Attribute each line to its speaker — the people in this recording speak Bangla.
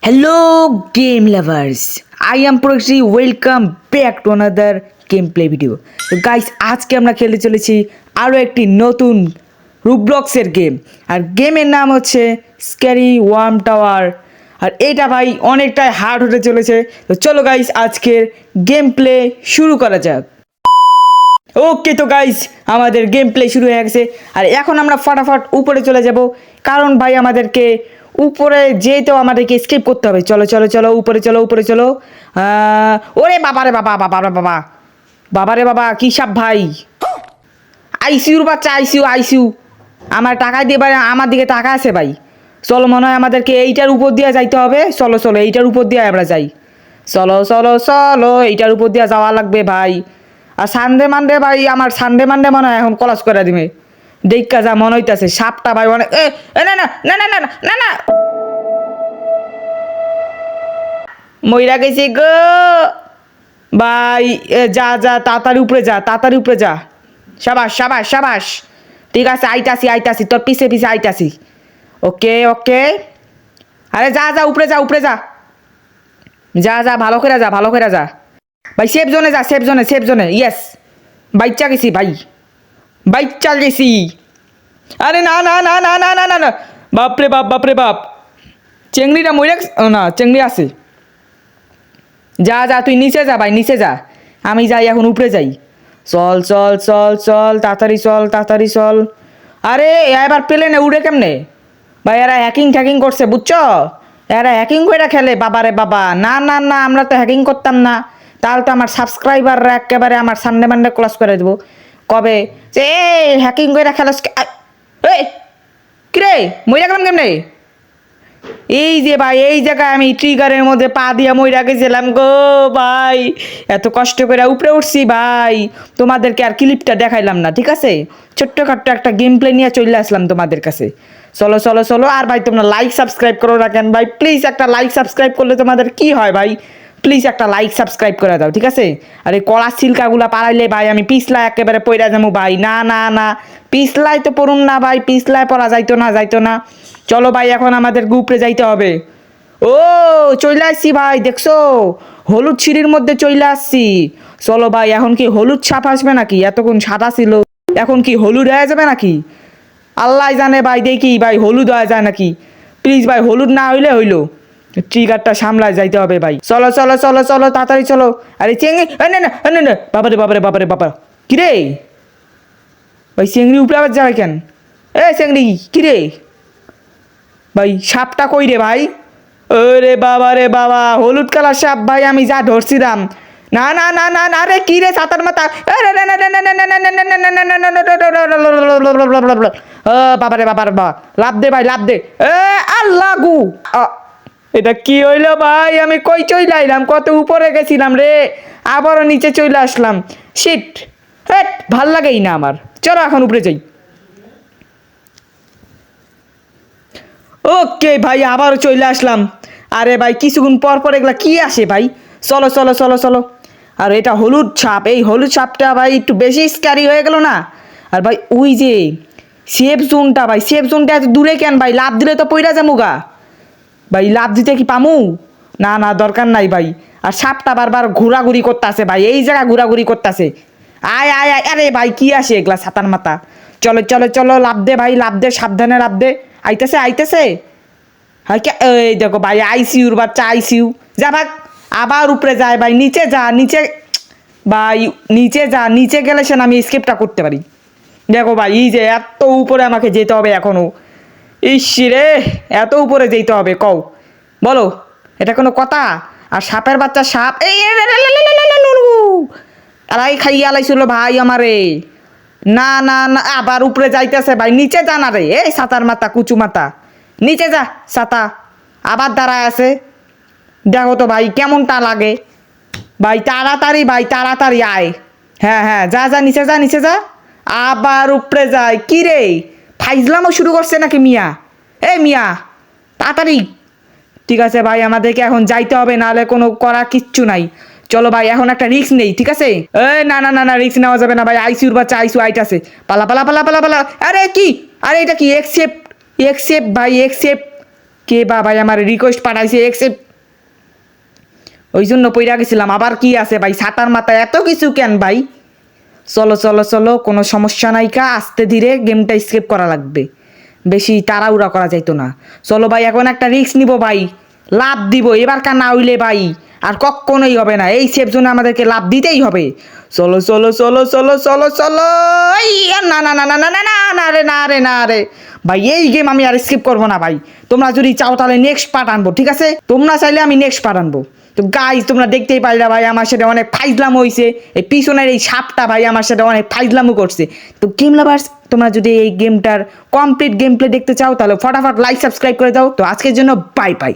Speaker 1: Hello, game lovers. I am Prakashi. Welcome back to another gameplay video. তো গাইস আজকে আমরা খেলতে চলেছি আরও একটি নতুন রুবলক্সের গেম। আর গেমের নাম হচ্ছে স্ক্যারি ওয়ার্ম টাওয়ার। আর এটা ভাই অনেকটাই হার্ড হতে চলেছে। তো চলো গাইস আজকের গেম প্লে শুরু করা যাক। ওকে তো গাইস আমাদের গেম প্লে শুরু হয়ে গেছে। আর এখন আমরা ফটাফট উপরে চলে যাব, কারণ ভাই আমাদেরকে উপরে যেতেও আমাদেরকে স্কিপ করতে হবে। চলো চলো চলো উপরে চলো উপরে চলো। ওরে বাবারে বাবা বাবারে বাবা বাবারে বাবা কী সব ভাই, আইসিউর বাচ্চা, আইসিউ আইসিউ আমার টাকা দিয়ে ভাই, আমার দিকে টাকা আছে ভাই। চলো মনে হয় আমাদেরকে এইটার উপর দিয়ে যাইতে হবে। চলো চলো এইটার উপর দিয়ে আমরা যাই। চলো চলো চলো এইটার উপর দিয়ে যাওয়া লাগবে ভাই। আর সানডে মানডে ভাই, আমার সানডে মানডে মনে হয় এখন কলাস করে দিবে। দেখা যা মনে হইতেছে সাপটা ভাই অনেক না না না না না না না, মইরা গেছে গো ভাই। যা যা তাড়াতাড়ি উপরে যা, তাড়াতাড়ি উপরে যা। সাবাস সাবাস সাবাস, ঠিক আছে আইতাছি আইতাছি, তোর পিছে পিছে আইতাছি। ওকে ওকে, আরে যা যা উপরে যা উপরে যা, যা যা ভালো করে যা ভালো করে যা ভাই। সেফ জোনে যা, সেফ জোনে সেফ জোনে। ইয়েস বাইচ্চা গেছি ভাই, বাইচ্চা গেছি। আরে না না না না না না না না, বাপরে বাপ বাপরে বাপ, চেংড়িটা মরে না, চেংড়ি আছে। যা যা তুই নিচে যা ভাই, নিচে যা, আমি যাই এখন উপরে যাই। চল চল চল চল তাড়াতাড়ি চল তাড়াতাড়ি চল। আরে এবার প্লেনে উড়ে কেমনে ভাই? এরা হ্যাকিং ট্যাকিং করছে বুঝছো, এরা হ্যাকিং করে খেলে। বাবারে বাবা, না না না আমরা তো হ্যাকিং করতাম না। তাহলে তো আমার সাবস্ক্রাইবাররা একেবারে আমার সানডে মানডে ক্লাস করে দেবো কবে যে হ্যাকিং করে খেলাস। এই কিরে মইরা গেলাম কেমনে? এই যে ভাই এই জায়গায় আমি ট্রিগারের মধ্যে পা দিয়া মইরা গেছিলাম গো ভাই। এত কষ্ট করে উপরে উঠছি ভাই, তোমাদেরকে আর ক্লিপটা দেখাইলাম না, ঠিক আছে? ছোট্টখাট্ট একটা গেম প্লে নিয়ে চলে আসলাম তোমাদের কাছে। চলো চলো চলো। আর ভাই তোমরা লাইক সাবস্ক্রাইব করো রাখেন ভাই, প্লিজ একটা লাইক সাবস্ক্রাইব করলে তোমাদের কি হয় ভাই, প্লিজ একটা লাইক সাবস্ক্রাইব করে দাও, ঠিক আছে? আর এই কলার ছিলকাগুলা পাড়াইলে ভাই আমি পিছলা একেবারে পইরা যাবো ভাই। না না না, পিছলাই তো পড়ুন না ভাই, পিছলায় পড়া যাইতো না যাইতো না। চলো ভাই এখন আমাদের গ্রুপে যাইতে হবে। ও চলে আসছি ভাই, দেখছো হলুদ সিঁড়ির মধ্যে চলে আসছি। চলো ভাই এখন কি হলুদ ছাপ আসবে নাকি? এতক্ষণ সাদা ছিল, এখন কি হলুদ হয়ে যাবে নাকি? আল্লাহ জানে ভাই, দেখি ভাই হলুদ হয়ে যায় নাকি। প্লিজ ভাই হলুদ না হইলে হইলো, ট্রিগারটা সামলায় যাইতে হবে ভাই। চলো চলো চলো চলো তাড়াতাড়ি চলো। আরে চেঙ্গি না না না না, বাবারে বাবারে বাবারে বাবা, কিরে ভাই চেংড়ি উপরে আবার যাবে কেন? এ চেংড়ি কিরে ভাই, সাপটা কই রে ভাই? ওরে বাবা রে বাবা, হলুদ কালার সাপ ভাই, আমি যা ধরছিলাম। না না না না না রে, কি রে সাতার মাথা, বাবারে বাবার বাবা, লাভ দে ভাই লাভ দে। এ আল্লাহ গু, এটা কি হইলো ভাই? আমি কই চলে আইলাম, কত উপরে গেছিলাম রে, আবারও নিচে চলে আসলাম। শিট, হেট ভাল লাগেই না আমার। চলো এখন উপরে যাই। ওকে ভাই আবারও চলে আসলাম। আরে ভাই কিছুক্ষণ পর পর এগুলা কি আসে ভাই? চলো চলো চলো চলো। আর এটা হলুদ ছাপ, এই হলুদ ছাপটা ভাই একটু বেশি স্ক্যারি হয়ে গেল না? আর ভাই ওই যে সেফ জোনটা ভাই, সেফ জোনটা এত দূরে কেন ভাই? লাভ দিলে তো পইরা যাবো গা ভাই, লাভ দিতে কি পামু? না না দরকার নাই ভাই। আর সাপটা বারবার ঘোরাঘুরি করতেছে ভাই, এই জায়গা ঘোরাঘুরি করতেছে। আয় আয় আয়, আরে ভাই কি আসে এগুলা ছাতার মাথা? চলো চলো চলো লাভ দে ভাই লাভ দে, সাবধানে লাভ দে। আইতেছে আইতেছে। হ্যাঁ কে, এই দেখো ভাই আইসিউর বাচ্চা, আইসিউ। যা ভাগ, আবার উপরে যায় ভাই, নিচে যা নিচে ভাই, নিচে যা, নিচে গেলে সে আমি স্কেপটা করতে পারি। দেখো ভাই এই যে এত উপরে আমাকে যেতে হবে এখনো। ইস রে, এত উপরে যেতে হবে কও, বলো এটা কোনো কথা? আর সাপের বাচ্চা সাপ, এই আলাই খাইয়ে আলাইছিল ভাই আমারে। না না না, আবার উপরে যাইতেছে ভাই, নিচে যা না রে, এই সাতার মাথা কুচু মাথা, নিচে যা ছাতা। আবার দাঁড়ায় আছে, দেখো তো ভাই কেমনটা লাগে ভাই। তাড়াতাড়ি ভাই তাড়াতাড়ি আয়। হ্যাঁ হ্যাঁ যা যা নিচে যা নিচে যা, আবার উপরে যায়। কি রে ফাইজলামও শুরু করছে নাকি মিয়া? এ মিয়া তাড়াতাড়ি। ঠিক আছে ভাই আমাদেরকে এখন যাইতে হবে, নাহলে কোনো করার কিচ্ছু নাই। চলো ভাই এখন একটা রিস্ক নেই, ঠিক আছে? এই না না না না, রিস্ক নেওয়া যাবে না ভাই, আইসিউর বাচ্চা আইসিউ আইতাছে। পালা পালা পালা পালা পালা। আরে কি, আরে এটা কি? একসেপ্ট একসেপ্ট ভাই একসেপ্ট। কে বা ভাই আমার রিকোয়েস্ট পাঠাইছে একসেপ্ট, ওই জন্য পইরা গেছিলাম। আবার কি আছে ভাই ছাতার মাথায় এত কিছু কেন ভাই? চলো চলো চলো, কোনো সমস্যা নাই, কা আস্তে ধীরে গেমটা স্কেপ করা লাগবে, বেশি তাড়াহুড়া করা যাইতো না। চলো ভাই এখন একটা রিস্ক নিব ভাই, লাভ দিব এবার, কা না হইলে ভাই আর কখনোই হবে না, এই সেফ জোনে আমাদেরকে লাভ দিতেই হবে। চলো চলো চলো চলো চলো চলো, এই না না না না না না না না রে না রে না রে ভাই, এই গেম আমি আর স্কিপ করবো না ভাই। তোমরা যদি চাও তাহলে নেক্সট পার্ট আনবো, ঠিক আছে? তোমরা চাইলে আমি নেক্সট পার্ট আনবো। তো গাইজ তোমরা দেখতেই পাইলা ভাই আমার সাথে অনেক ফাইজলাম হয়েছে, এই পিছনের এই সাপটা ভাই আমার সাথে অনেক ফাইজলামও করছে। তো গেম লাভার্স, তোমরা যদি এই গেমটার কমপ্লিট গেম প্লে দেখতে চাও তাহলে ফটাফট লাইক সাবস্ক্রাইব করে দাও। তো আজকের জন্য বাই বাই।